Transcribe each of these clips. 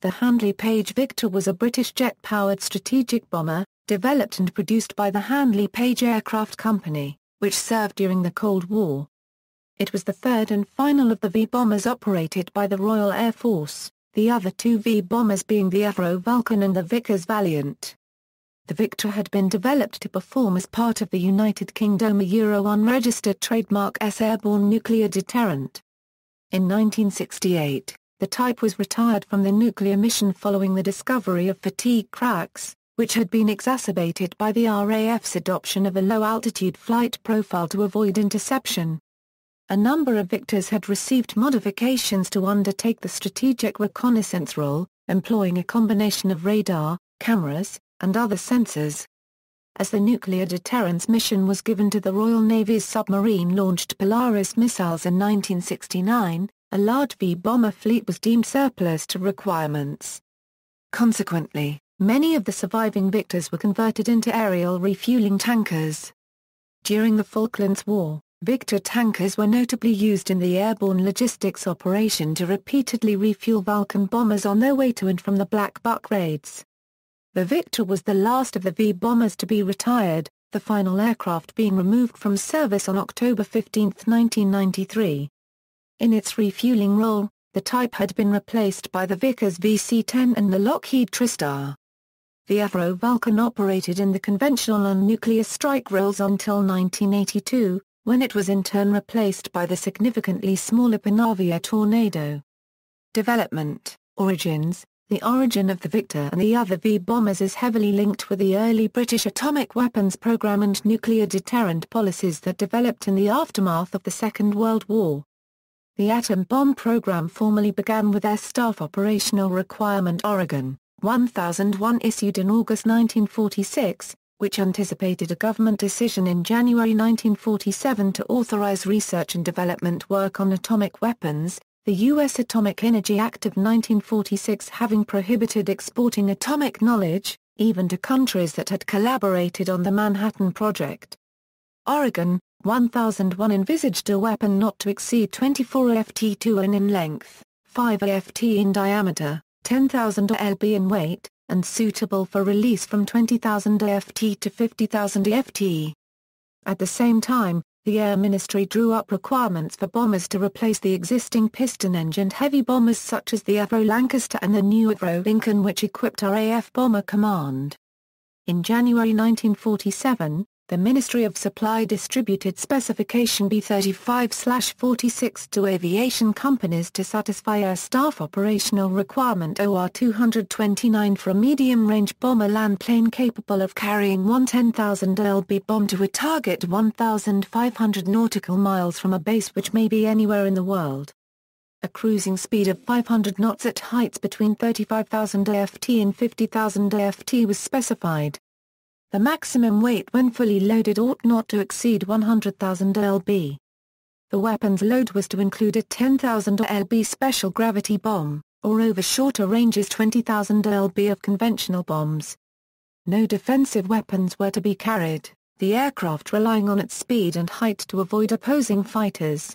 The Handley Page Victor was a British jet-powered strategic bomber, developed and produced by the Handley Page Aircraft Company, which served during the Cold War. It was the third and final of the V-bombers operated by the Royal Air Force, the other two V-bombers being the Avro Vulcan and the Vickers Valiant. The Victor had been developed to perform as part of the United Kingdom unregistered trademark S airborne nuclear deterrent. In 1968, the type was retired from the nuclear mission following the discovery of fatigue cracks, which had been exacerbated by the RAF's adoption of a low-altitude flight profile to avoid interception. A number of Victors had received modifications to undertake the strategic reconnaissance role, employing a combination of radar, cameras, and other sensors. As the nuclear deterrence mission was given to the Royal Navy's submarine-launched Polaris missiles in 1969, a large V-bomber fleet was deemed surplus to requirements. Consequently, many of the surviving Victors were converted into aerial refueling tankers. During the Falklands War, Victor tankers were notably used in the airborne logistics operation to repeatedly refuel Vulcan bombers on their way to and from the Black Buck raids. The Victor was the last of the V-bombers to be retired, the final aircraft being removed from service on October 15, 1993. In its refueling role, the type had been replaced by the Vickers VC-10 and the Lockheed TriStar. The Avro Vulcan operated in the conventional and nuclear strike roles until 1982, when it was in turn replaced by the significantly smaller Panavia Tornado. Development, origins. The origin of the Victor and the other V-bombers is heavily linked with the early British atomic weapons program and nuclear deterrent policies that developed in the aftermath of the Second World War. The atom bomb program formally began with Air Staff Operational Requirement Oregon 1001 issued in August 1946, which anticipated a government decision in January 1947 to authorize research and development work on atomic weapons, the U.S. Atomic Energy Act of 1946 having prohibited exporting atomic knowledge, even to countries that had collaborated on the Manhattan Project. Oregon 1001 envisaged a weapon not to exceed 24 ft in length, 5 ft in diameter, 10,000 lb in weight, and suitable for release from 20,000 ft to 50,000 ft. At the same time, the Air Ministry drew up requirements for bombers to replace the existing piston-engined heavy bombers such as the Avro Lancaster and the new Avro Lincoln, which equipped RAF Bomber Command. In January 1947, the Ministry of Supply distributed Specification B35/46 to aviation companies to satisfy Air Staff Operational Requirement OR 229 for a medium-range bomber land plane capable of carrying one 10,000 lb bomb to a target 1,500 nautical miles from a base which may be anywhere in the world. A cruising speed of 500 knots at heights between 35,000 ft and 50,000 ft was specified. The maximum weight when fully loaded ought not to exceed 100,000 lb. The weapon's load was to include a 10,000 lb special gravity bomb, or over shorter ranges 20,000 lb of conventional bombs. No defensive weapons were to be carried, the aircraft relying on its speed and height to avoid opposing fighters.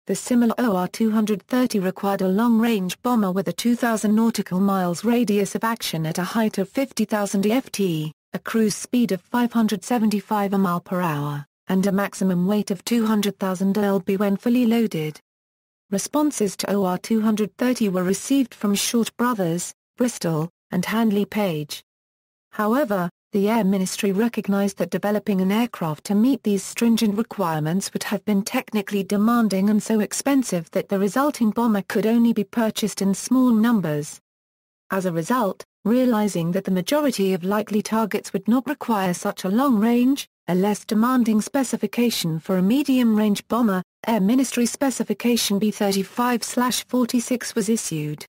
The similar OR-230 required a long-range bomber with a 2,000 nautical miles radius of action at a height of 50,000 ft. A cruise speed of 575 mph, and a maximum weight of 200,000 lb when fully loaded. Responses to OR-230 were received from Short Brothers, Bristol, and Handley Page. However, the Air Ministry recognized that developing an aircraft to meet these stringent requirements would have been technically demanding and so expensive that the resulting bomber could only be purchased in small numbers. As a result, realizing that the majority of likely targets would not require such a long range, a less demanding specification for a medium-range bomber, Air Ministry Specification B35/46 was issued.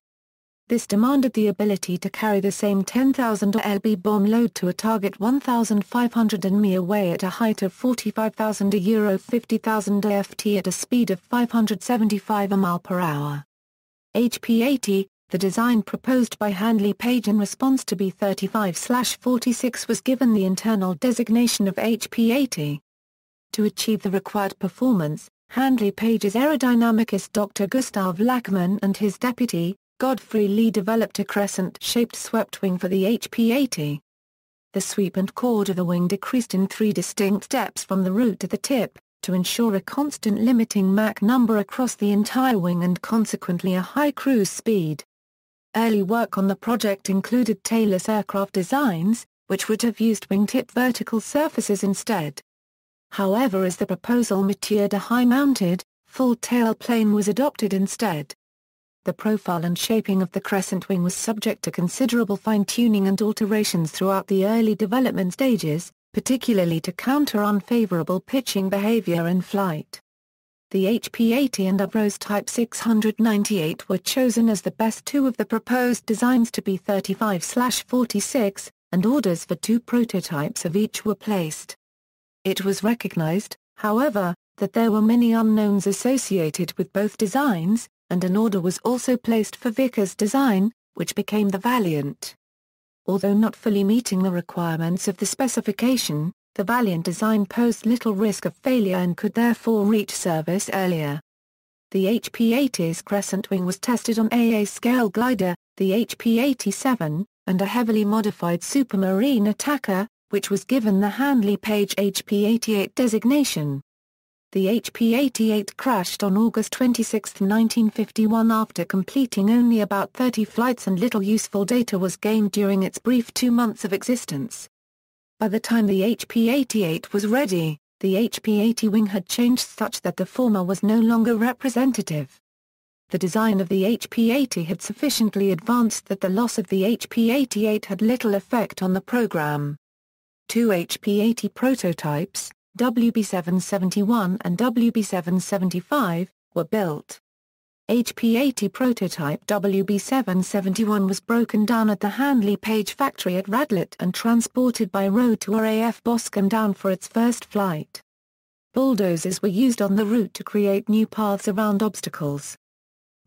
This demanded the ability to carry the same 10,000 lb bomb load to a target 1,500 mi away at a height of 45,000 euro 50,000 ft at a speed of 575 mph. HP-80, the design proposed by Handley Page in response to B35/46 was given the internal designation of HP-80. To achieve the required performance, Handley Page's aerodynamicist Dr. Gustav Lachmann and his deputy, Godfrey Lee developed a crescent-shaped swept wing for the HP-80. The sweep and chord of the wing decreased in 3 distinct steps from the root to the tip, to ensure a constant limiting Mach number across the entire wing and consequently a high cruise speed. Early work on the project included tailless aircraft designs, which would have used wingtip vertical surfaces instead. However, as the proposal matured, a high-mounted, full tailplane was adopted instead. The profile and shaping of the crescent wing was subject to considerable fine-tuning and alterations throughout the early development stages, particularly to counter unfavorable pitching behavior in flight. The HP-80 and Avro's Type 698 were chosen as the best two of the proposed designs to be 35/46, and orders for 2 prototypes of each were placed. It was recognized, however, that there were many unknowns associated with both designs, and an order was also placed for Vickers' design, which became the Valiant. Although not fully meeting the requirements of the specification, the Valiant design posed little risk of failure and could therefore reach service earlier. The HP-80's crescent wing was tested on AA-scale glider, the HP-87, and a heavily modified supermarine attacker, which was given the Handley Page HP-88 designation. The HP-88 crashed on August 26, 1951 after completing only about 30 flights, and little useful data was gained during its brief 2 months of existence. By the time the HP-88 was ready, the HP-80 wing had changed such that the former was no longer representative. The design of the HP-80 had sufficiently advanced that the loss of the HP-88 had little effect on the program. 2 HP-80 prototypes, WB771 and WB775, were built. HP-80 prototype WB771 was broken down at the Handley Page factory at Radlett and transported by road to RAF Boscombe Down for its first flight. Bulldozers were used on the route to create new paths around obstacles.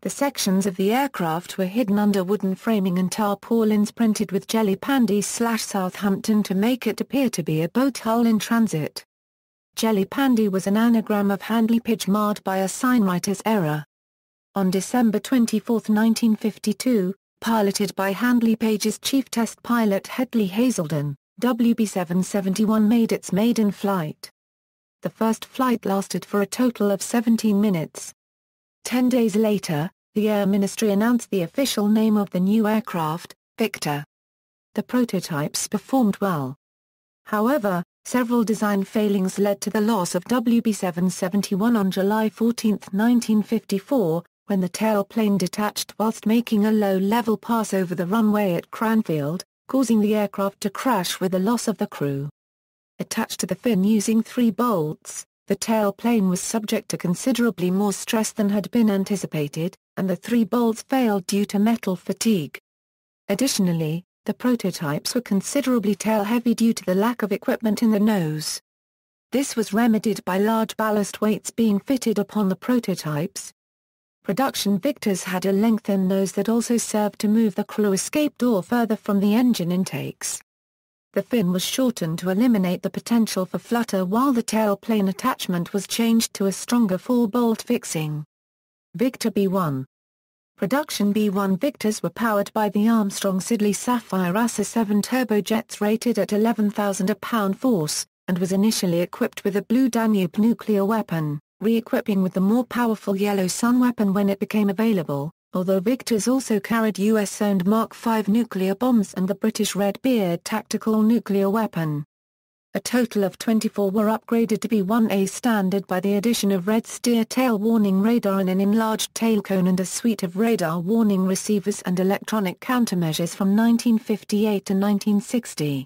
The sections of the aircraft were hidden under wooden framing and tarpaulins printed with Jelly Pandy/Southampton to make it appear to be a boat hull in transit. Jelly Pandy was an anagram of Handley Page marred by a signwriter's error. On December 24, 1952, piloted by Handley Page's chief test pilot Hedley Hazelden, WB771 made its maiden flight. The first flight lasted for a total of 17 minutes. 10 days later, the Air Ministry announced the official name of the new aircraft, Victor. The prototypes performed well. However, several design failings led to the loss of WB771 on July 14, 1954, when the tailplane detached whilst making a low-level pass over the runway at Cranfield, causing the aircraft to crash with the loss of the crew. Attached to the fin using 3 bolts, the tailplane was subject to considerably more stress than had been anticipated, and the 3 bolts failed due to metal fatigue. Additionally, the prototypes were considerably tail-heavy due to the lack of equipment in the nose. This was remedied by large ballast weights being fitted upon the prototypes. Production Victors had a lengthened nose that also served to move the crew escape door further from the engine intakes. The fin was shortened to eliminate the potential for flutter, while the tailplane attachment was changed to a stronger 4-bolt fixing. Victor B-1. Production B-1 Victors were powered by the Armstrong Siddeley Sapphire ASA 7 turbojets rated at 11,000 pound-force, and was initially equipped with a Blue Danube nuclear weapon, re-equipping with the more powerful Yellow Sun weapon when it became available, although Victors also carried US-owned Mark V nuclear bombs and the British Redbeard tactical nuclear weapon. A total of 24 were upgraded to B-1A standard by the addition of red steer tail warning radar and an enlarged tail cone and a suite of radar warning receivers and electronic countermeasures from 1958 to 1960.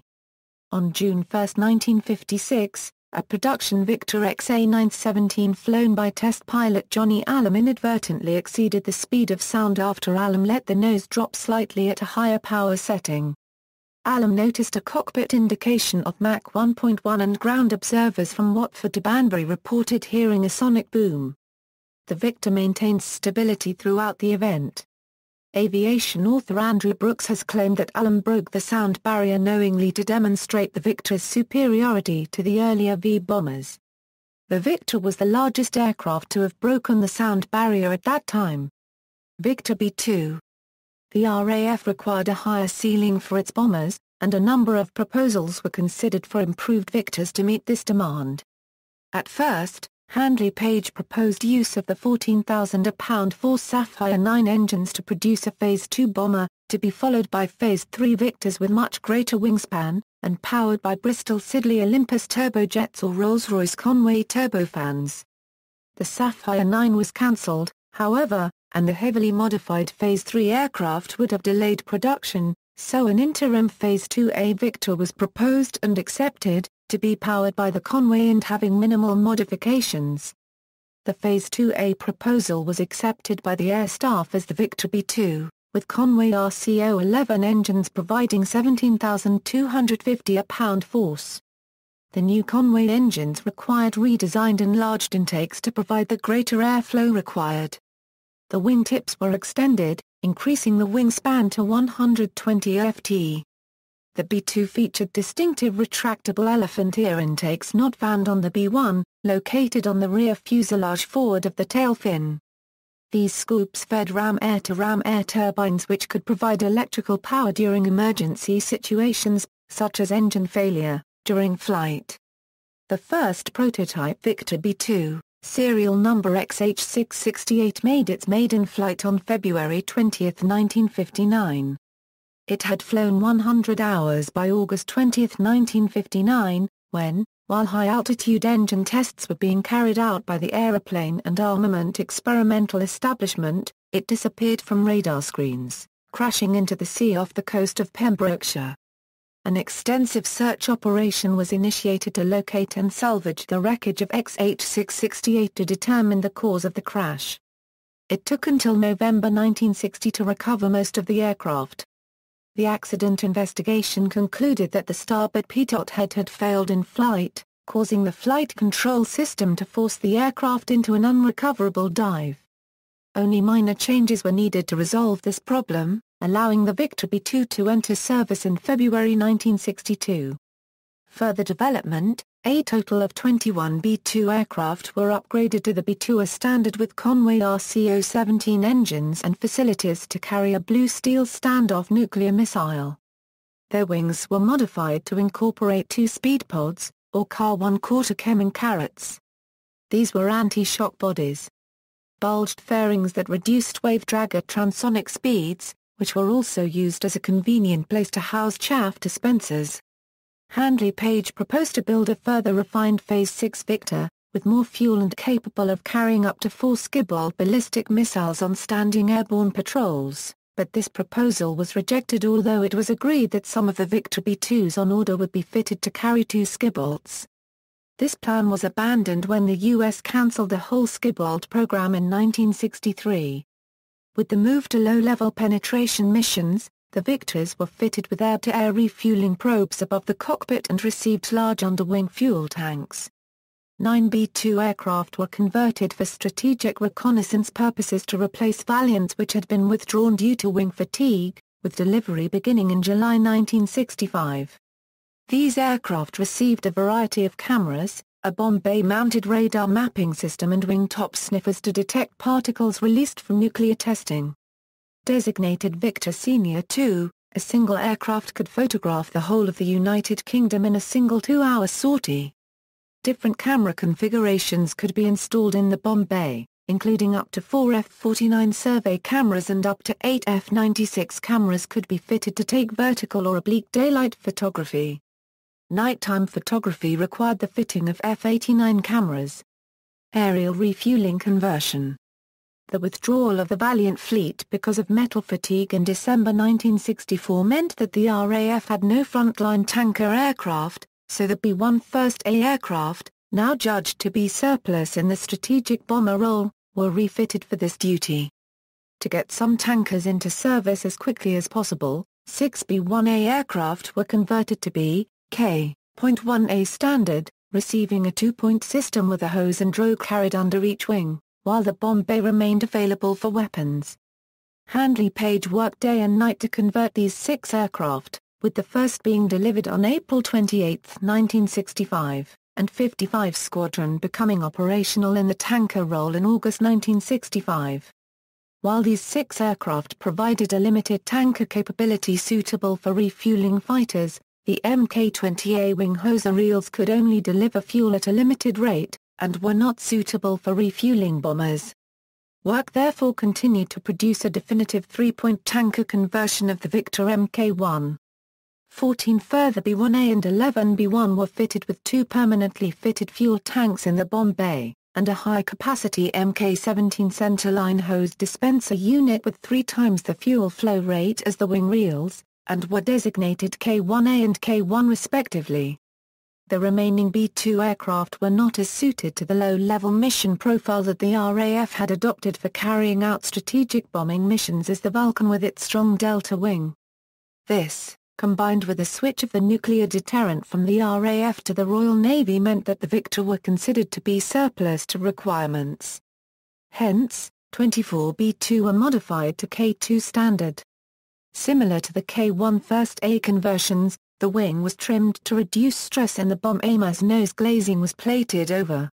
On June 1, 1956, a production Victor XA-917 flown by test pilot Johnny Allam inadvertently exceeded the speed of sound after Allam let the nose drop slightly at a higher power setting. Allam noticed a cockpit indication of Mach 1.1 and ground observers from Watford to Banbury reported hearing a sonic boom. The Victor maintained stability throughout the event. Aviation author Andrew Brooks has claimed that Allam broke the sound barrier knowingly to demonstrate the Victor's superiority to the earlier V bombers. The Victor was the largest aircraft to have broken the sound barrier at that time. Victor B-2. the RAF required a higher ceiling for its bombers, and a number of proposals were considered for improved Victors to meet this demand. At first, Handley Page proposed use of the 14,000-pound Force Sapphire 9 engines to produce a Phase II bomber, to be followed by Phase III Victors with much greater wingspan, and powered by Bristol Siddeley Olympus turbojets or Rolls-Royce Conway turbofans. The Sapphire 9 was cancelled, however, and the heavily modified Phase III aircraft would have delayed production, so an interim Phase IIA Victor was proposed and accepted, to be powered by the Conway and having minimal modifications. The Phase IIA proposal was accepted by the Air Staff as the Victor B-2, with Conway RCO-11 engines providing 17,250 pound force. The new Conway engines required redesigned enlarged intakes to provide the greater airflow required. The wingtips were extended, increasing the wingspan to 120 ft. The B-2 featured distinctive retractable elephant ear intakes not found on the B-1, located on the rear fuselage forward of the tail fin. These scoops fed ram air-to-ram air turbines which could provide electrical power during emergency situations, such as engine failure, during flight. The first prototype Victor B-2, serial number XH668, made its maiden flight on February 20, 1959. It had flown 100 hours by August 20, 1959, when, while high-altitude engine tests were being carried out by the Aeroplane and Armament Experimental Establishment, it disappeared from radar screens, crashing into the sea off the coast of Pembrokeshire. An extensive search operation was initiated to locate and salvage the wreckage of XH668 to determine the cause of the crash. It took until November 1960 to recover most of the aircraft. The accident investigation concluded that the starboard pitot head had failed in flight, causing the flight control system to force the aircraft into an unrecoverable dive. Only minor changes were needed to resolve this problem, allowing the Victor B-2 to enter service in February 1962. Further development, a total of 21 B-2 aircraft were upgraded to the B-2 as standard with Conway RCO-17 engines and facilities to carry a Blue Steel standoff nuclear missile. Their wings were modified to incorporate two speed pods, or Car 1/4 Chem carrots. These were anti-shock bodies. Bulged fairings that reduced wave drag at transonic speeds, which were also used as a convenient place to house chaff dispensers. Handley Page proposed to build a further refined Phase VI Victor, with more fuel and capable of carrying up to 4 Skybolt ballistic missiles on standing airborne patrols, but this proposal was rejected although it was agreed that some of the Victor B-2s on order would be fitted to carry 2 Skybolts. This plan was abandoned when the U.S. cancelled the whole Skybolt program in 1963. With the move to low-level penetration missions, the Victors were fitted with air-to-air refueling probes above the cockpit and received large underwing fuel tanks. 9 B-2 aircraft were converted for strategic reconnaissance purposes to replace Valiants which had been withdrawn due to wing fatigue, with delivery beginning in July 1965. These aircraft received a variety of cameras, a bomb bay-mounted radar mapping system and wing-top sniffers to detect particles released from nuclear testing. Designated Victor Senior 2, a single aircraft could photograph the whole of the United Kingdom in a single 2-hour sortie. Different camera configurations could be installed in the bomb bay, including up to 4 F-49 survey cameras and up to 8 F-96 cameras could be fitted to take vertical or oblique daylight photography. Nighttime photography required the fitting of F-89 cameras. Aerial refueling conversion. The withdrawal of the Valiant fleet because of metal fatigue in December 1964 meant that the RAF had no frontline tanker aircraft, so the B-1 First A aircraft, now judged to be surplus in the strategic bomber role, were refitted for this duty. To get some tankers into service as quickly as possible, 6 B-1A aircraft were converted to K.1A standard, receiving a 2-point system with a hose and drogue carried under each wing, while the bomb bay remained available for weapons. Handley Page worked day and night to convert these 6 aircraft, with the first being delivered on April 28, 1965, and 55 Squadron becoming operational in the tanker role in August 1965. While these 6 aircraft provided a limited tanker capability suitable for refueling fighters, the Mk-20A wing hose reels could only deliver fuel at a limited rate, and were not suitable for refueling bombers. Work therefore continued to produce a definitive 3-point tanker conversion of the Victor Mk-1. 14 further B-1A and 11 B-1 were fitted with 2 permanently fitted fuel tanks in the bomb bay, and a high-capacity Mk-17 centerline hose dispenser unit with 3 times the fuel flow rate as the wing reels, and were designated K-1A and K-1 respectively. The remaining B-2 aircraft were not as suited to the low-level mission profile that the RAF had adopted for carrying out strategic bombing missions as the Vulcan with its strong delta wing. This, combined with a switch of the nuclear deterrent from the RAF to the Royal Navy, meant that the Victor were considered to be surplus to requirements. Hence, 24 B-2 were modified to K-2 standard. Similar to the K-1 First A conversions, the wing was trimmed to reduce stress and the bomb aimer's nose glazing was plated over.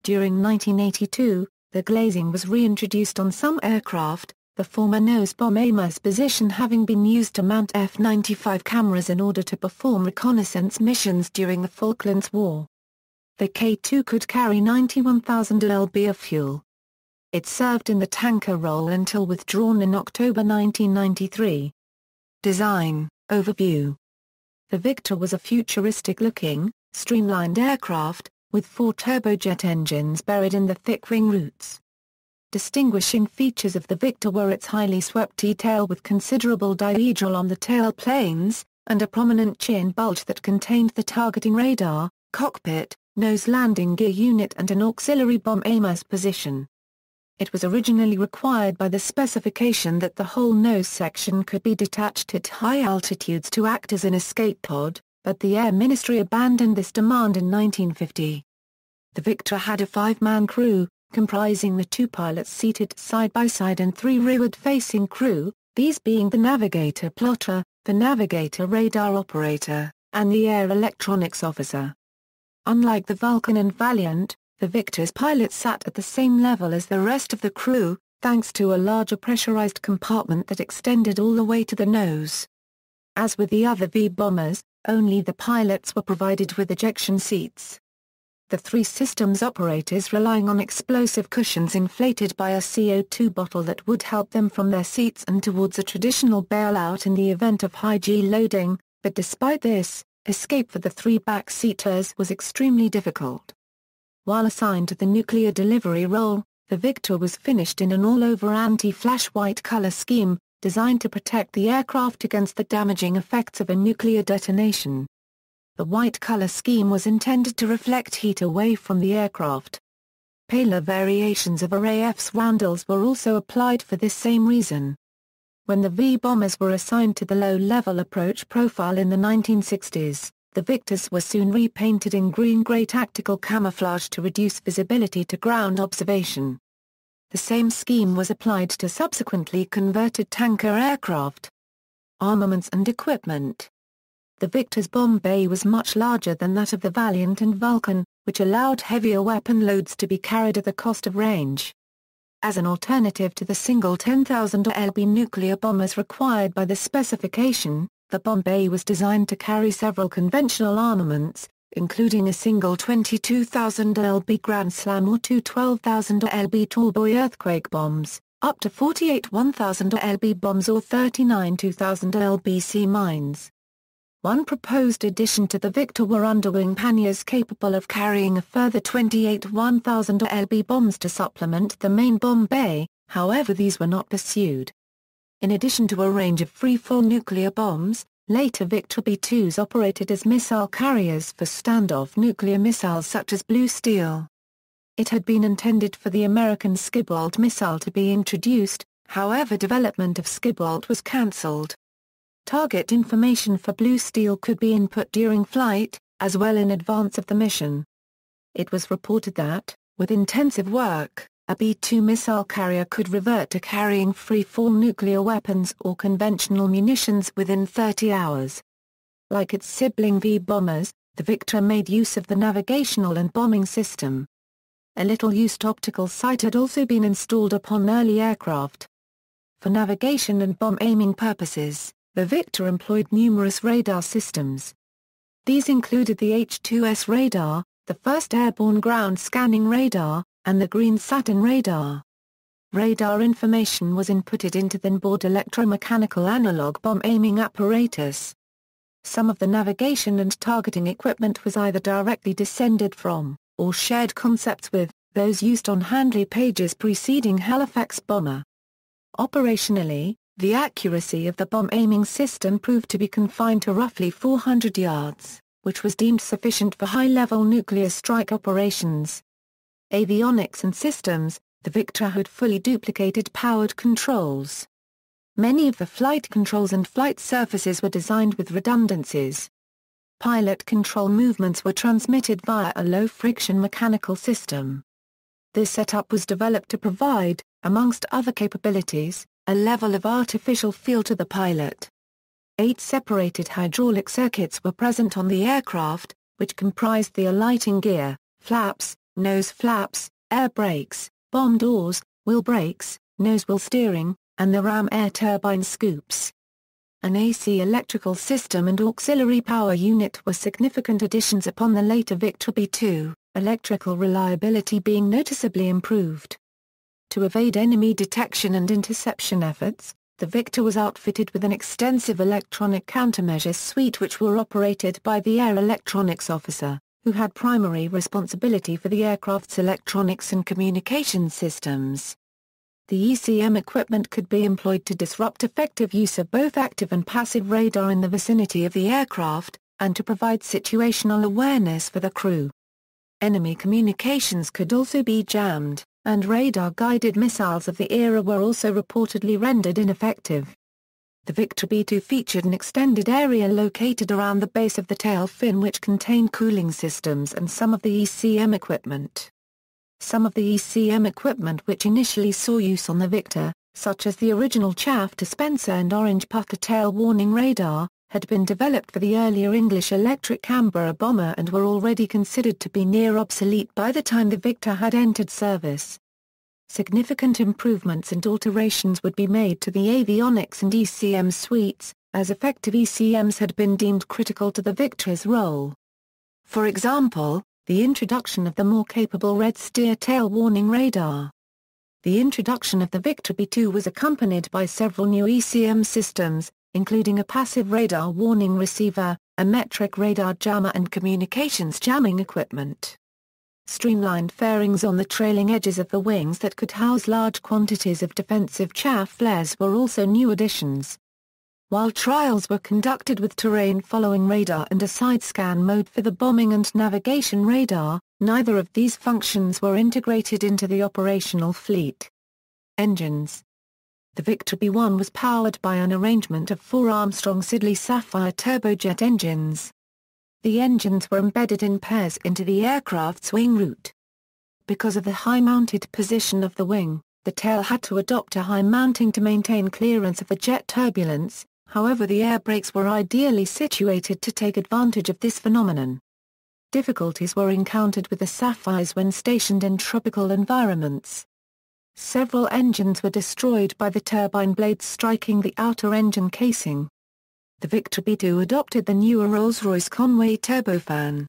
During 1982, the glazing was reintroduced on some aircraft, the former nose bomb aimer's position having been used to mount F-95 cameras in order to perform reconnaissance missions during the Falklands War. The K-2 could carry 91,000 lb of fuel. It served in the tanker role until withdrawn in October 1993. Design overview. The Victor was a futuristic-looking, streamlined aircraft, with 4 turbojet engines buried in the thick wing roots. Distinguishing features of the Victor were its highly swept T-tail with considerable dihedral on the tail planes, and a prominent chin bulge that contained the targeting radar, cockpit, nose landing gear unit and an auxiliary bomb aimer's position. It was originally required by the specification that the whole nose section could be detached at high altitudes to act as an escape pod, but the Air Ministry abandoned this demand in 1950. The Victor had a 5-man crew, comprising the 2 pilots seated side by side and 3 rearward-facing crew, these being the navigator-plotter, the navigator-radar operator, and the air electronics officer. Unlike the Vulcan and Valiant, the Victor's pilots sat at the same level as the rest of the crew, thanks to a larger pressurized compartment that extended all the way to the nose. As with the other V-bombers, only the pilots were provided with ejection seats. The 3 systems operators relying on explosive cushions inflated by a CO2 bottle that would help them from their seats and towards a traditional bailout in the event of high G loading, but despite this, escape for the 3 back-seaters was extremely difficult. While assigned to the nuclear delivery role, the Victor was finished in an all-over anti-flash white color scheme, designed to protect the aircraft against the damaging effects of a nuclear detonation. The white color scheme was intended to reflect heat away from the aircraft. Paler variations of RAF's roundels were also applied for this same reason. When the V-bombers were assigned to the low-level approach profile in the 1960s, the Victors were soon repainted in green-gray tactical camouflage to reduce visibility to ground observation. The same scheme was applied to subsequently converted tanker aircraft. Armaments and equipment. The Victor's bomb bay was much larger than that of the Valiant and Vulcan, which allowed heavier weapon loads to be carried at the cost of range. As an alternative to the single 10,000 lb nuclear bombers required by the specification, the bomb bay was designed to carry several conventional armaments, including a single 22,000 lb Grand Slam or 2 12,000 lb tallboy earthquake bombs, up to 48 1,000 lb bombs or 39 2,000 lb sea mines. One proposed addition to the Victor were underwing panniers capable of carrying a further 28 1,000 lb bombs to supplement the main bomb bay, however these were not pursued. In addition to a range of free-fall nuclear bombs, later Victor B-2s operated as missile carriers for standoff nuclear missiles such as Blue Steel. It had been intended for the American Skibbolt missile to be introduced, however development of Skibbolt was cancelled. Target information for Blue Steel could be input during flight, as well in advance of the mission. It was reported that, with intensive work, a B-2 missile carrier could revert to carrying free-fall nuclear weapons or conventional munitions within 30 hours. Like its sibling V-bombers, the Victor made use of the navigational and bombing system. A little-used optical sight had also been installed upon early aircraft, For navigation and bomb aiming purposes, the Victor employed numerous radar systems. These included the H-2S radar, the first airborne ground scanning radar, and the Green Saturn radar. Radar information was inputted into the onboard electromechanical analog bomb aiming apparatus. Some of the navigation and targeting equipment was either directly descended from, or shared concepts with, those used on Handley Page's preceding Halifax bomber. Operationally, the accuracy of the bomb aiming system proved to be confined to roughly 400 yards, which was deemed sufficient for high-level nuclear strike operations. Avionics and Systems, the Victor had fully duplicated powered controls. Many of the flight controls and flight surfaces were designed with redundancies. Pilot control movements were transmitted via a low-friction mechanical system. This setup was developed to provide, amongst other capabilities, a level of artificial feel to the pilot. 8 separated hydraulic circuits were present on the aircraft, which comprised the alighting gear, flaps, nose flaps, air brakes, bomb doors, wheel brakes, nose wheel steering, and the ram air turbine scoops. An AC electrical system and auxiliary power unit were significant additions upon the later Victor B-2, electrical reliability being noticeably improved. To evade enemy detection and interception efforts, the Victor was outfitted with an extensive electronic countermeasures suite which were operated by the air electronics officer, who had primary responsibility for the aircraft's electronics and communication systems. The ECM equipment could be employed to disrupt effective use of both active and passive radar in the vicinity of the aircraft, and to provide situational awareness for the crew. Enemy communications could also be jammed, and radar-guided missiles of the era were also reportedly rendered ineffective. The Victor B-2 featured an extended area located around the base of the tail fin which contained cooling systems and some of the ECM equipment. Some of the ECM equipment which initially saw use on the Victor, such as the original chaff dispenser and orange pucker tail warning radar, had been developed for the earlier English electric Canberra bomber and were already considered to be near obsolete by the time the Victor had entered service. Significant improvements and alterations would be made to the avionics and ECM suites, as effective ECMs had been deemed critical to the Victor's role. For example, the introduction of the more capable red steer tail warning radar. The introduction of the Victor B-2 was accompanied by several new ECM systems, including a passive radar warning receiver, a metric radar jammer and communications jamming equipment. Streamlined fairings on the trailing edges of the wings that could house large quantities of defensive chaff flares were also new additions. While trials were conducted with terrain-following radar and a side-scan mode for the bombing and navigation radar, neither of these functions were integrated into the operational fleet. Engines. The Victor B-1 was powered by an arrangement of 4 Armstrong Siddeley Sapphire turbojet engines. The engines were embedded in pairs into the aircraft's wing root. Because of the high-mounted position of the wing, the tail had to adopt a high mounting to maintain clearance of the jet turbulence. However, the air brakes were ideally situated to take advantage of this phenomenon. Difficulties were encountered with the Sapphires when stationed in tropical environments. Several engines were destroyed by the turbine blades striking the outer engine casing. The Victor B-2 adopted the newer Rolls-Royce Conway turbofan.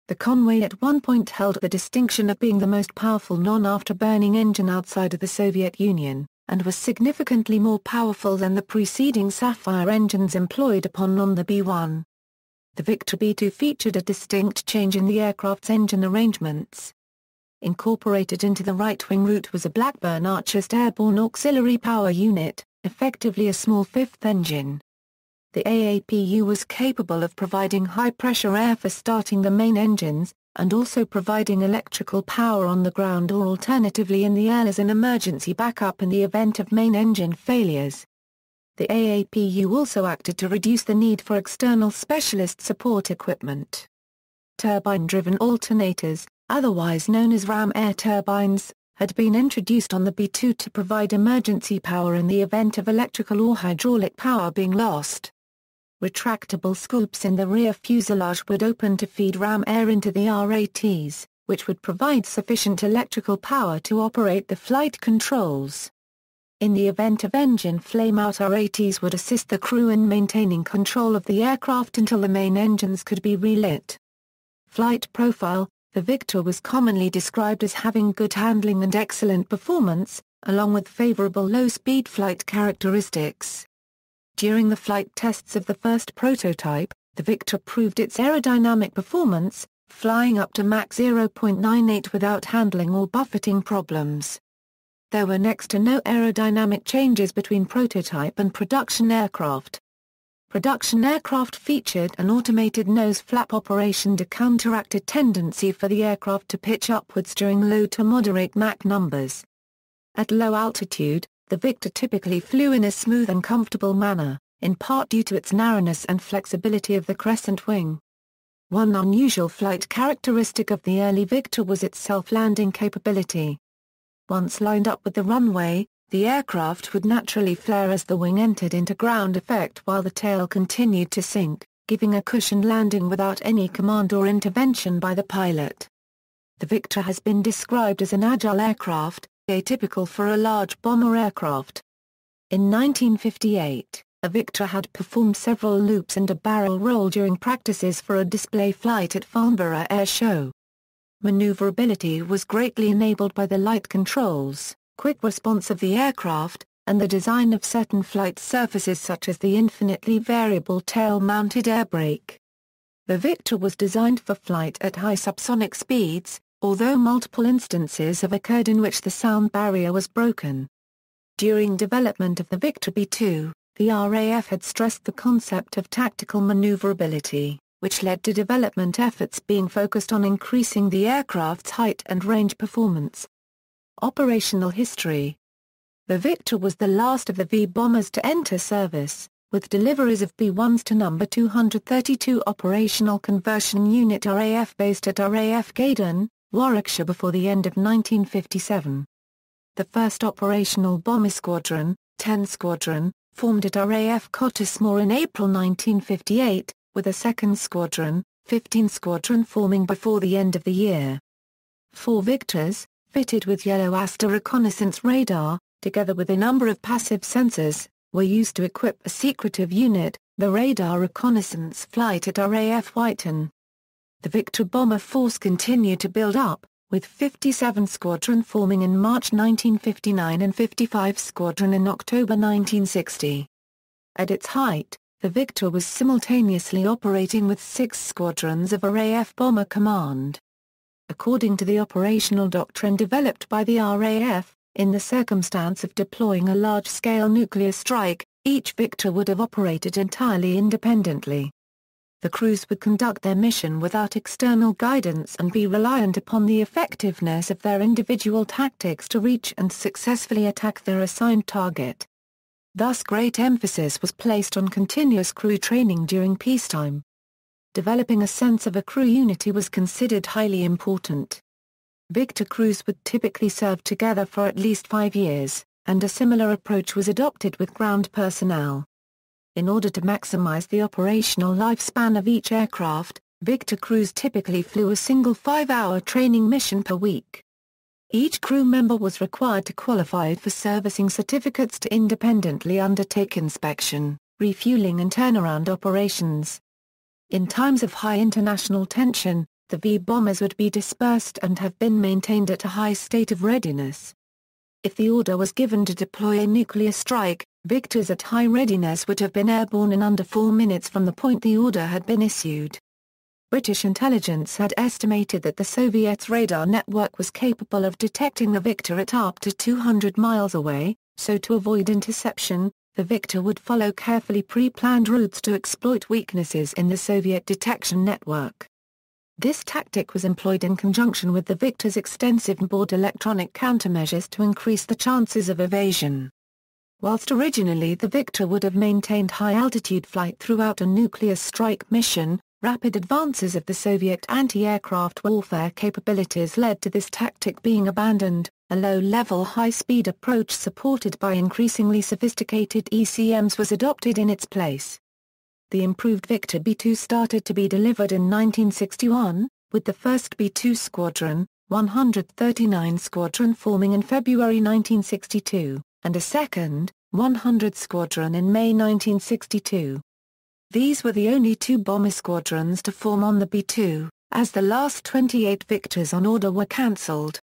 The Conway at one point held the distinction of being the most powerful non-afterburning engine outside of the Soviet Union, and was significantly more powerful than the preceding Sapphire engines employed on the B-1. The Victor B-2 featured a distinct change in the aircraft's engine arrangements. Incorporated into the right-wing root was a Blackburn Archest airborne auxiliary power unit, effectively a small fifth engine. The AAPU was capable of providing high-pressure air for starting the main engines, and also providing electrical power on the ground or alternatively in the air as an emergency backup in the event of main engine failures. The AAPU also acted to reduce the need for external specialist support equipment. Turbine-driven alternators, otherwise known as ram air turbines, had been introduced on the B-2 to provide emergency power in the event of electrical or hydraulic power being lost. Retractable scoops in the rear fuselage would open to feed ram air into the RATs, which would provide sufficient electrical power to operate the flight controls. In the event of engine flameout, RATs would assist the crew in maintaining control of the aircraft until the main engines could be relit. Flight profile: the Victor was commonly described as having good handling and excellent performance, along with favorable low-speed flight characteristics. During the flight tests of the first prototype, the Victor proved its aerodynamic performance, flying up to Mach 0.98 without handling or buffeting problems. There were next to no aerodynamic changes between prototype and production aircraft. Production aircraft featured an automated nose flap operation to counteract a tendency for the aircraft to pitch upwards during low to moderate Mach numbers. At low altitude, the Victor typically flew in a smooth and comfortable manner, in part due to its narrowness and flexibility of the crescent wing. One unusual flight characteristic of the early Victor was its self-landing capability. Once lined up with the runway, the aircraft would naturally flare as the wing entered into ground effect while the tail continued to sink, giving a cushioned landing without any command or intervention by the pilot. The Victor has been described as an agile aircraft, atypical for a large bomber aircraft. In 1958, a Victor had performed several loops and a barrel roll during practices for a display flight at Farnborough Air Show. Maneuverability was greatly enabled by the light controls, quick response of the aircraft, and the design of certain flight surfaces such as the infinitely variable tail-mounted air brake. The Victor was designed for flight at high subsonic speeds, although multiple instances have occurred in which the sound barrier was broken. During development of the Victor B-2, the RAF had stressed the concept of tactical maneuverability, which led to development efforts being focused on increasing the aircraft's height and range performance. Operational history: the Victor was the last of the V-bombers to enter service, with deliveries of B-1s to No. 232 Operational Conversion Unit RAF based at RAF Gaydon, Warwickshire before the end of 1957. The first operational bomber squadron, 10 Squadron, formed at RAF Cottesmore in April 1958, with a second squadron, 15 Squadron forming before the end of the year. 4 Victors, fitted with yellow Aster reconnaissance radar, together with a number of passive sensors, were used to equip a secretive unit, the Radar Reconnaissance Flight at RAF Whiteton. The Victor bomber force continued to build up, with 57 Squadron forming in March 1959 and 55 Squadron in October 1960. At its height, the Victor was simultaneously operating with 6 squadrons of RAF Bomber Command. According to the operational doctrine developed by the RAF, in the circumstance of deploying a large-scale nuclear strike, each Victor would have operated entirely independently. The crews would conduct their mission without external guidance and be reliant upon the effectiveness of their individual tactics to reach and successfully attack their assigned target. Thus great emphasis was placed on continuous crew training during peacetime. Developing a sense of a crew unity was considered highly important. Victor crews would typically serve together for at least 5 years, and a similar approach was adopted with ground personnel. In order to maximize the operational lifespan of each aircraft, Victor crews typically flew a single 5-hour training mission per week. Each crew member was required to qualify for servicing certificates to independently undertake inspection, refueling and turnaround operations. In times of high international tension, the V-bombers would be dispersed and have been maintained at a high state of readiness. If the order was given to deploy a nuclear strike, Victors at high readiness would have been airborne in under 4 minutes from the point the order had been issued. British intelligence had estimated that the Soviets' radar network was capable of detecting the Victor at up to 200 miles away, so to avoid interception, the Victor would follow carefully pre-planned routes to exploit weaknesses in the Soviet detection network. This tactic was employed in conjunction with the Victor's extensive onboard electronic countermeasures to increase the chances of evasion. Whilst originally the Victor would have maintained high-altitude flight throughout a nuclear strike mission, rapid advances of the Soviet anti-aircraft warfare capabilities led to this tactic being abandoned. A low-level high-speed approach supported by increasingly sophisticated ECMs was adopted in its place. The improved Victor B-2 started to be delivered in 1961, with the first B-2 Squadron, 139 Squadron forming in February 1962. and a second, 100 Squadron in May 1962. These were the only two bomber squadrons to form on the B-2, as the last 28 Victors on order were cancelled.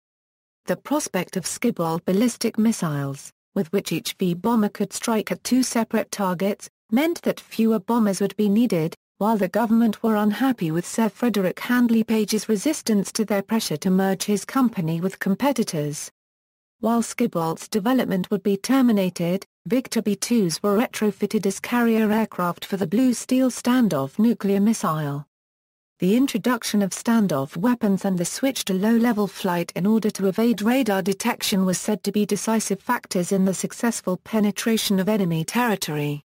The prospect of skibbold ballistic missiles, with which each V-bomber could strike at two separate targets, meant that fewer bombers would be needed, while the government were unhappy with Sir Frederick Handley Page's resistance to their pressure to merge his company with competitors. While skibbold's development would be terminated, Victor B-2s were retrofitted as carrier aircraft for the Blue Steel standoff nuclear missile. The introduction of standoff weapons and the switch to low-level flight in order to evade radar detection was said to be decisive factors in the successful penetration of enemy territory.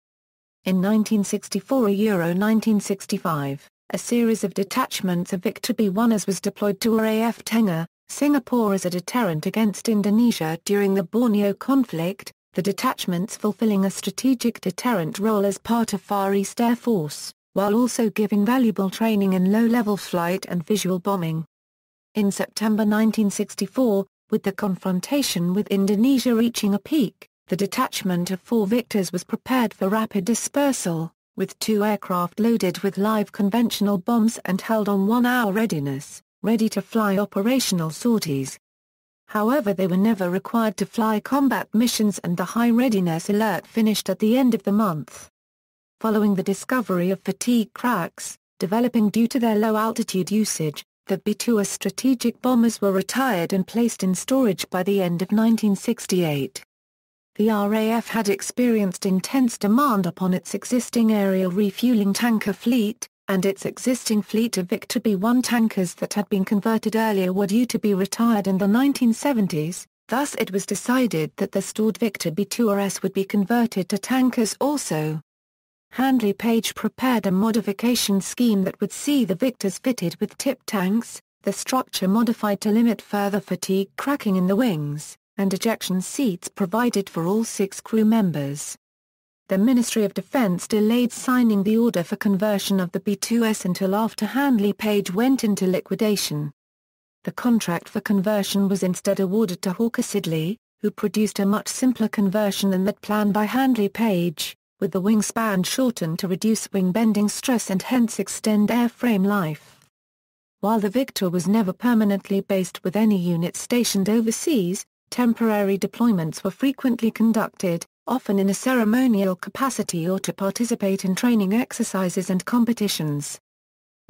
In 1964–1965, a series of detachments of Victor B-1s was deployed to RAF Tengah, Singapore as a deterrent against Indonesia during the Borneo conflict, the detachments fulfilling a strategic deterrent role as part of Far East Air Force, while also giving valuable training in low-level flight and visual bombing. In September 1964, with the confrontation with Indonesia reaching a peak, the detachment of 4 Victors was prepared for rapid dispersal, with 2 aircraft loaded with live conventional bombs and held on 1-hour readiness, ready to fly operational sorties. However, they were never required to fly combat missions and the high readiness alert finished at the end of the month. Following the discovery of fatigue cracks, developing due to their low-altitude usage, the B-2 strategic bombers were retired and placed in storage by the end of 1968. The RAF had experienced intense demand upon its existing aerial refueling tanker fleet, and its existing fleet of Victor B-1 tankers that had been converted earlier were due to be retired in the 1970s, thus it was decided that the stored Victor B-2s would be converted to tankers also. Handley Page prepared a modification scheme that would see the Victors fitted with tip tanks, the structure modified to limit further fatigue cracking in the wings, and ejection seats provided for all 6 crew members. The Ministry of Defense delayed signing the order for conversion of the B-2s until after Handley Page went into liquidation. The contract for conversion was instead awarded to Hawker Siddeley, who produced a much simpler conversion than that planned by Handley Page, with the wingspan shortened to reduce wing bending stress and hence extend airframe life. While the Victor was never permanently based with any units stationed overseas, temporary deployments were frequently conducted, often in a ceremonial capacity or to participate in training exercises and competitions.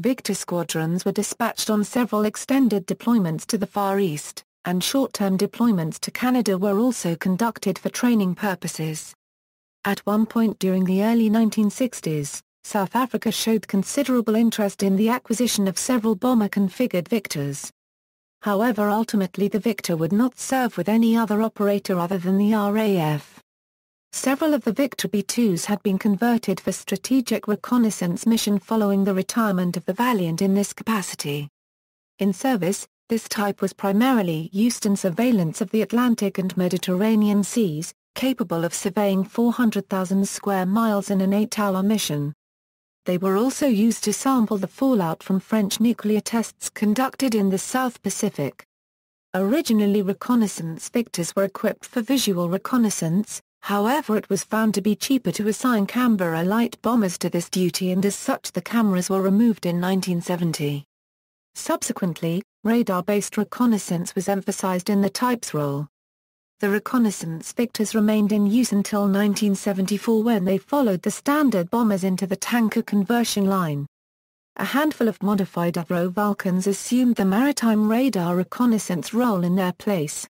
Victor squadrons were dispatched on several extended deployments to the Far East, and short-term deployments to Canada were also conducted for training purposes. At one point during the early 1960s, South Africa showed considerable interest in the acquisition of several bomber-configured Victors. However, ultimately the Victor would not serve with any other operator other than the RAF. Several of the Victor B-2s had been converted for strategic reconnaissance mission following the retirement of the Valiant in this capacity. In service, this type was primarily used in surveillance of the Atlantic and Mediterranean seas, capable of surveying 400,000 square miles in an 8-hour mission. They were also used to sample the fallout from French nuclear tests conducted in the South Pacific. Originally, reconnaissance Victors were equipped for visual reconnaissance. However, it was found to be cheaper to assign Canberra light bombers to this duty, and as such the cameras were removed in 1970. Subsequently, radar-based reconnaissance was emphasized in the type's role. The reconnaissance Victors remained in use until 1974 when they followed the standard bombers into the tanker conversion line. A handful of modified Avro Vulcans assumed the maritime radar reconnaissance role in their place.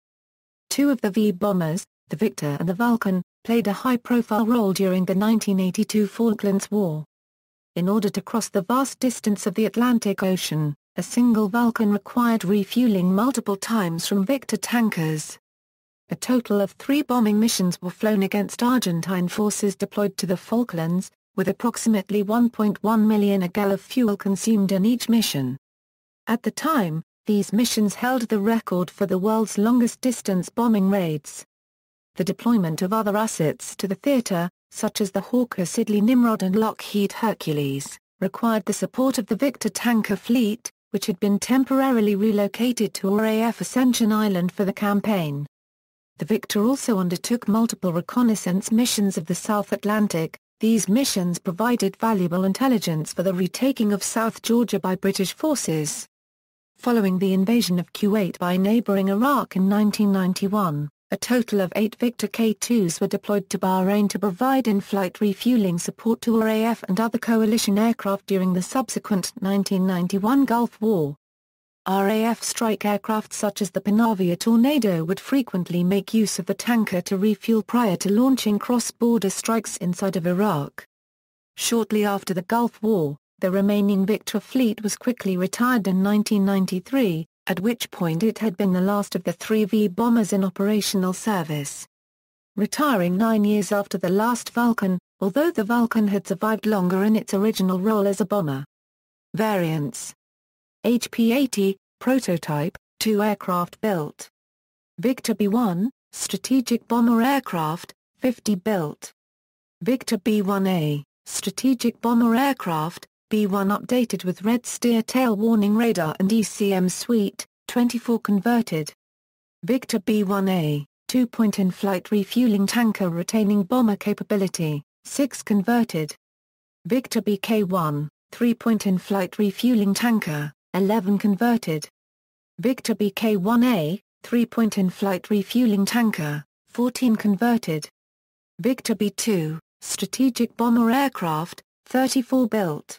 2 of the V-bombers, the Victor and the Vulcan, played a high-profile role during the 1982 Falklands War. In order to cross the vast distance of the Atlantic Ocean, a single Vulcan required refueling multiple times from Victor tankers. A total of 3 bombing missions were flown against Argentine forces deployed to the Falklands, with approximately 1.1 million a gallon of fuel consumed in each mission. At the time, these missions held the record for the world's longest-distance bombing raids. The deployment of other assets to the theater, such as the Hawker Siddeley Nimrod and Lockheed Hercules, required the support of the Victor tanker fleet, which had been temporarily relocated to RAF Ascension Island for the campaign. The Victor also undertook multiple reconnaissance missions of the South Atlantic. These missions provided valuable intelligence for the retaking of South Georgia by British forces. Following the invasion of Kuwait by neighboring Iraq in 1991, a total of 8 Victor K-2s were deployed to Bahrain to provide in-flight refueling support to RAF and other coalition aircraft during the subsequent 1991 Gulf War. RAF strike aircraft such as the Panavia Tornado would frequently make use of the tanker to refuel prior to launching cross-border strikes inside of Iraq. Shortly after the Gulf War, the remaining Victor fleet was quickly retired in 1993, at which point it had been the last of the 3V bombers in operational service. Retiring 9 years after the last Vulcan, although the Vulcan had survived longer in its original role as a bomber. Variants: HP-80, prototype, 2 aircraft built. Victor B-1, strategic bomber aircraft, 50 built. Victor B-1A, strategic bomber aircraft, B-1 updated with red steer tail warning radar and ECM suite, 24 converted. Victor B-1A, 2-point in-flight refueling tanker retaining bomber capability, 6 converted. Victor BK-1, 3-point in-flight refueling tanker, 11 converted. Victor BK-1A, 3-point in-flight refueling tanker, 14 converted. Victor B-2, strategic bomber aircraft, 34 built.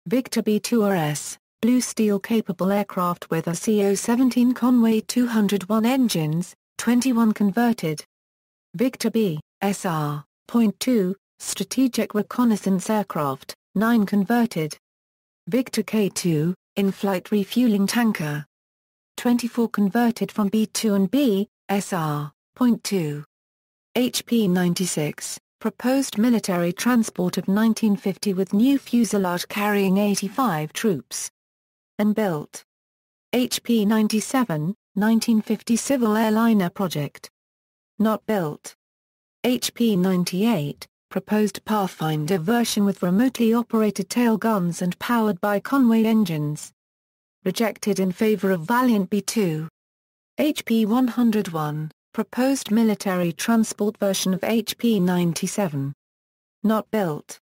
Victor B-2RS, blue steel-capable aircraft with a CO-17 Conway 201 engines, 21 converted. Victor B-SR.2, strategic reconnaissance aircraft, 9 converted. Victor K-2, in-flight refueling tanker, 24 converted from B-2 and B-SR.2. HP-96. Proposed military transport of 1950 with new fuselage carrying 85 troops. Unbuilt. HP-97, 1950 civil airliner project. Not built. HP-98, proposed Pathfinder version with remotely operated tail guns and powered by Conway engines. Rejected in favor of Valiant B-2. HP-101. Proposed military transport version of HP-97. Not built.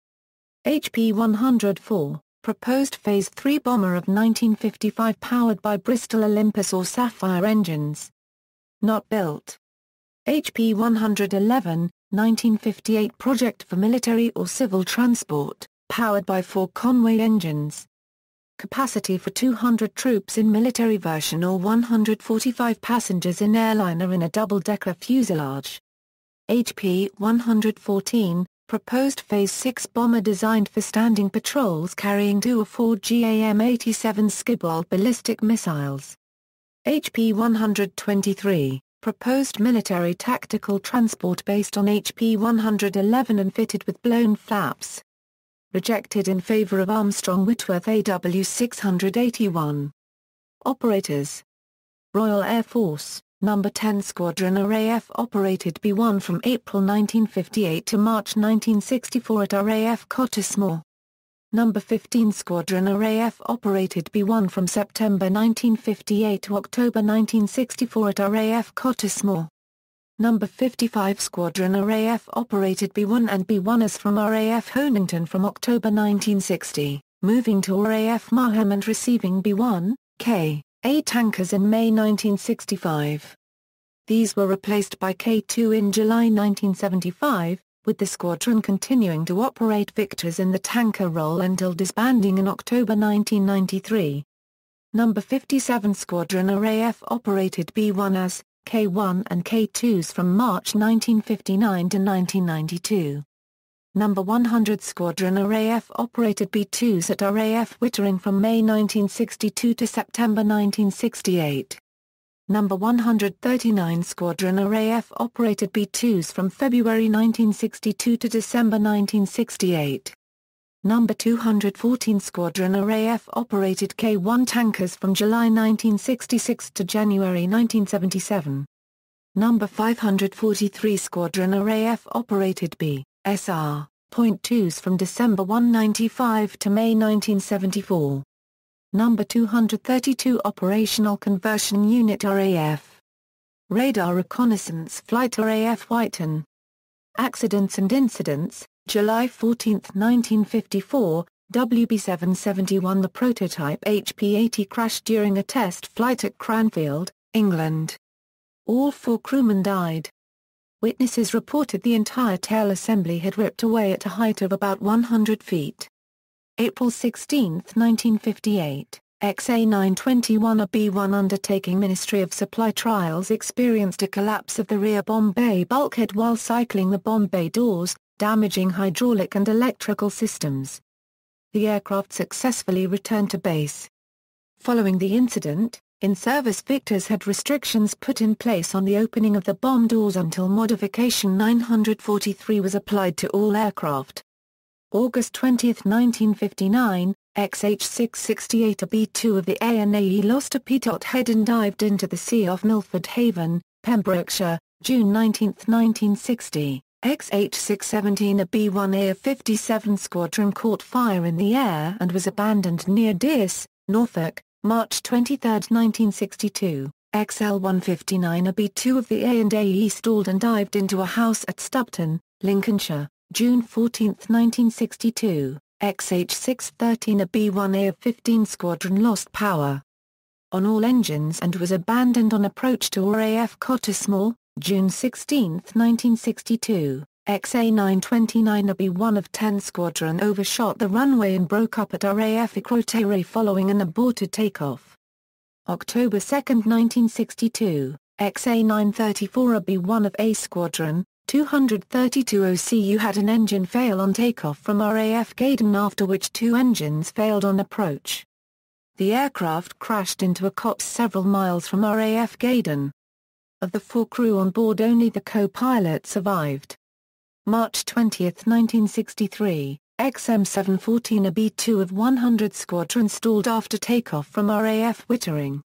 HP-104, proposed Phase 3 bomber of 1955 powered by Bristol Olympus or Sapphire engines. Not built. HP-111, 1958 project for military or civil transport, powered by 4 Conway engines. Capacity for 200 troops in military version or 145 passengers in airliner in a double-decker fuselage. HP-114, proposed Phase 6 bomber designed for standing patrols carrying 2 or 4 GAM-87 Skiball ballistic missiles. HP-123, proposed military tactical transport based on HP-111 and fitted with blown flaps. Rejected in favor of Armstrong Whitworth AW681. Operators: Royal Air Force, No. 10 Squadron RAF operated B-1 from April 1958 to March 1964 at RAF Cottesmore. No. 15 Squadron RAF operated B-1 from September 1958 to October 1964 at RAF Cottesmore. No. 55 Squadron RAF operated B-1 and B-1as from RAF Honington from October 1960, moving to RAF Marham and receiving B-1, K-A tankers in May 1965. These were replaced by K-2 in July 1975, with the squadron continuing to operate Victors in the tanker role until disbanding in October 1993. No. 57 Squadron RAF operated B-1 as K-1 and K-2s from March 1959 to 1992. No. 100 Squadron RAF operated B-2s at RAF Wittering from May 1962 to September 1968. No. 139 Squadron RAF operated B-2s from February 1962 to December 1968. No. 214 Squadron RAF operated K-1 tankers from July 1966 to January 1977. No. 543 Squadron RAF operated B.SR.2s from December 1995 to May 1974. No. 232 Operational Conversion Unit RAF Radar Reconnaissance Flight RAF Whiten. Accidents and Incidents, July 14, 1954, WB-771 the prototype HP-80 crashed during a test flight at Cranfield, England. All 4 crewmen died. Witnesses reported the entire tail assembly had ripped away at a height of about 100 feet. April 16, 1958, XA-921 a B-1 undertaking Ministry of Supply trials experienced a collapse of the rear bomb bay bulkhead while cycling the bomb bay doors, damaging hydraulic and electrical systems. The aircraft successfully returned to base. Following the incident, in-service Victors had restrictions put in place on the opening of the bomb doors until Modification 943 was applied to all aircraft. August 20, 1959, XH-668 a B-2 of the ANAE lost a pitot head and dived into the sea off Milford Haven, Pembrokeshire. June 19, 1960, XH-617 a B-1A of 57 Squadron caught fire in the air and was abandoned near Dearce, Norfolk. March 23, 1962, XL-159 a B-2 of the A&AE stalled and dived into a house at Stubton, Lincolnshire. June 14, 1962, XH-613 a B-1A of 15 Squadron lost power on all engines and was abandoned on approach to RAF Cottesmore. June 16, 1962, XA-929 a B-1 of 10 Squadron overshot the runway and broke up at RAF Écrotéré following an aborted takeoff. October 2, 1962, XA-934 a B-1 of A Squadron, 232 OCU had an engine fail on takeoff from RAF Gaydon, after which 2 engines failed on approach. The aircraft crashed into a copse several miles from RAF Gaydon. Of the 4 crew on board, only the co-pilot survived. March 20, 1963, XM714 a B-2 of 100 Squadron stalled after takeoff from RAF Wittering.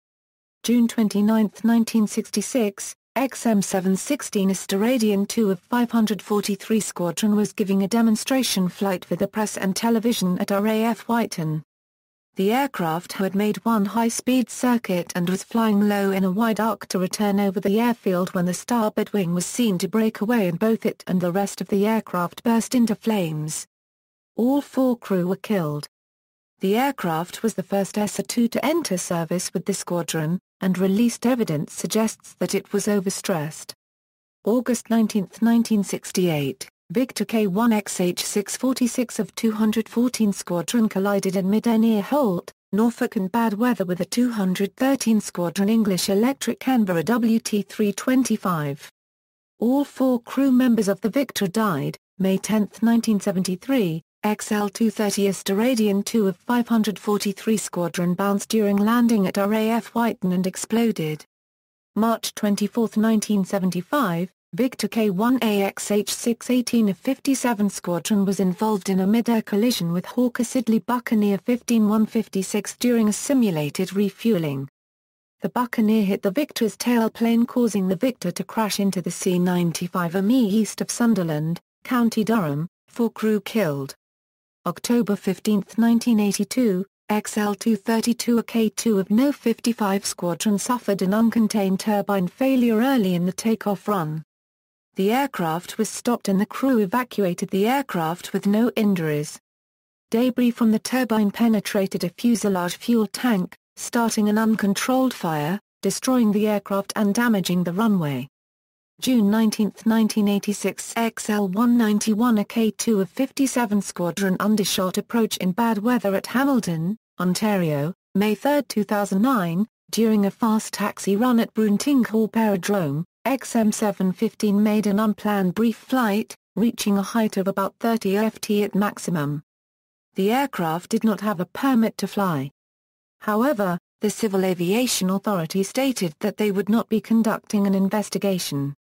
June 29, 1966, XM716 a Steradian 2 of 543 Squadron was giving a demonstration flight for the press and television at RAF Whiten. The aircraft had made one high-speed circuit and was flying low in a wide arc to return over the airfield when the starboard wing was seen to break away and both it and the rest of the aircraft burst into flames. All 4 crew were killed. The aircraft was the first SA-2 to enter service with the squadron, and released evidence suggests that it was overstressed. August 19, 1968, Victor K-1 XH-646 of 214 Squadron collided in mid-air near Holt, Norfolk in bad weather with a 213 Squadron English Electric Canberra WT-325. All 4 crew members of the Victor died. May 10, 1973, XL-230 a Steradian 2 of 543 Squadron bounced during landing at RAF Whiten and exploded. March 24, 1975, Victor K-1A XH-618 of 57 Squadron was involved in a mid-air collision with Hawker Siddeley Buccaneer 15-156 during a simulated refueling. The Buccaneer hit the Victor's tailplane, causing the Victor to crash into the C-95 ME east of Sunderland, County Durham. 4 crew killed. October 15, 1982, XL-232 a K-2 of No. 55 Squadron suffered an uncontained turbine failure early in the takeoff run. The aircraft was stopped and the crew evacuated the aircraft with no injuries. Debris from the turbine penetrated a fuselage fuel tank, starting an uncontrolled fire, destroying the aircraft and damaging the runway. June 19, 1986, XL-191 a K-2 of 57 Squadron undershot approach in bad weather at Hamilton, Ontario. May 3, 2009, during a fast taxi run at Bruntingthorpe Aerodrome, XM715 made an unplanned brief flight, reaching a height of about 30 ft at maximum. The aircraft did not have a permit to fly. However, the Civil Aviation Authority stated that they would not be conducting an investigation.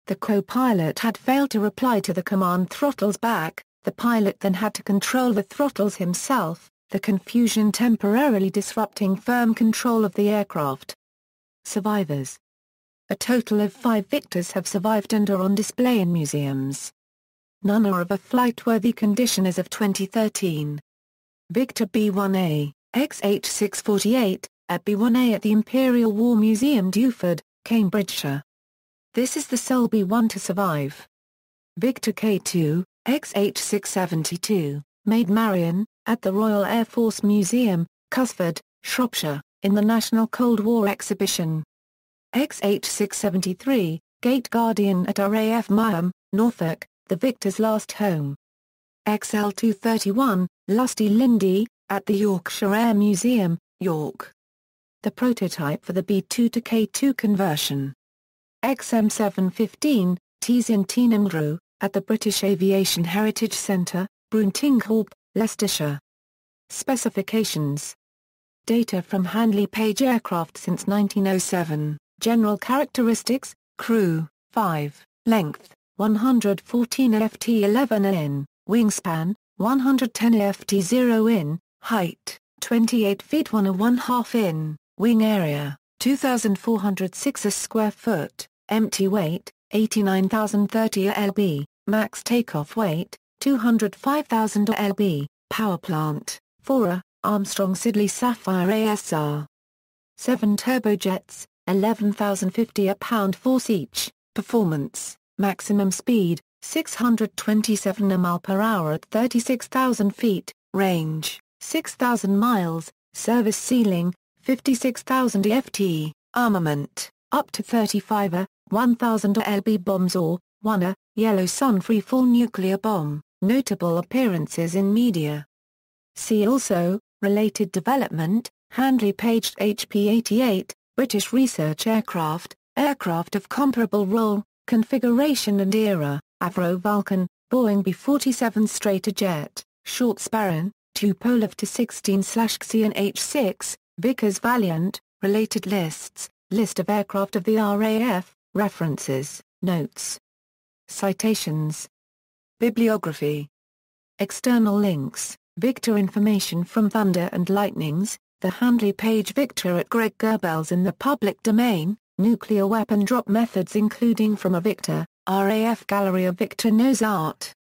The co-pilot had failed to reply to the command "throttles back," the pilot then had to control the throttles himself, the confusion temporarily disrupting firm control of the aircraft. Survivors. A total of 5 Victors have survived and are on display in museums. None are of a flight-worthy condition as of 2013. Victor B-1A, XH-648, at B-1A at the Imperial War Museum, Dewford, Cambridgeshire. This is the sole B-1 to survive. Victor K-2, XH-672, made Marion, at the Royal Air Force Museum, Cosford, Shropshire, in the National Cold War Exhibition. XH-673, Gate Guardian at RAF Myham, Norfolk, the Victor's last home. XL-231, Lusty Lindy, at the Yorkshire Air Museum, York. The prototype for the B-2 to K-2 conversion. XM-715, Tees-in Teenemgrew, at the British Aviation Heritage Centre, Bruntingthorpe, Leicestershire. Specifications. Data from Handley Page Aircraft since 1907, General characteristics, crew, 5, length, 114 ft 11 in, wingspan, 110 ft 0 in, height, 28 feet 1½ in, wing area, 2,406 square foot, empty weight, 89,030 lb, max takeoff weight, 205,000 lb, power plant, 4 Armstrong Siddeley Sapphire ASR. 7 turbojets, 11,050 pound-force each, performance, maximum speed, 627 mph at 36,000 feet, range, 6,000 miles, service ceiling, 56,000 ft, armament, up to 35 1,000 lb bombs or, 1 Yellow Sun free-fall nuclear bomb, notable appearances in media. See also, related development, Handley Page HP-88, British research aircraft, aircraft of comparable role, configuration and era, Avro Vulcan, Boeing B-47 Stratojet, Short Sparrow, 2 Polov to 16/Xian H6, Vickers Valiant, related lists, list of aircraft of the RAF, references, notes. Citations. Bibliography. External links, Victor information from Thunder and Lightnings, the Handley Page Victor at Greg Goebbels in the public domain, nuclear weapon drop methods including from a Victor, RAF Gallery of Victor Knows Art.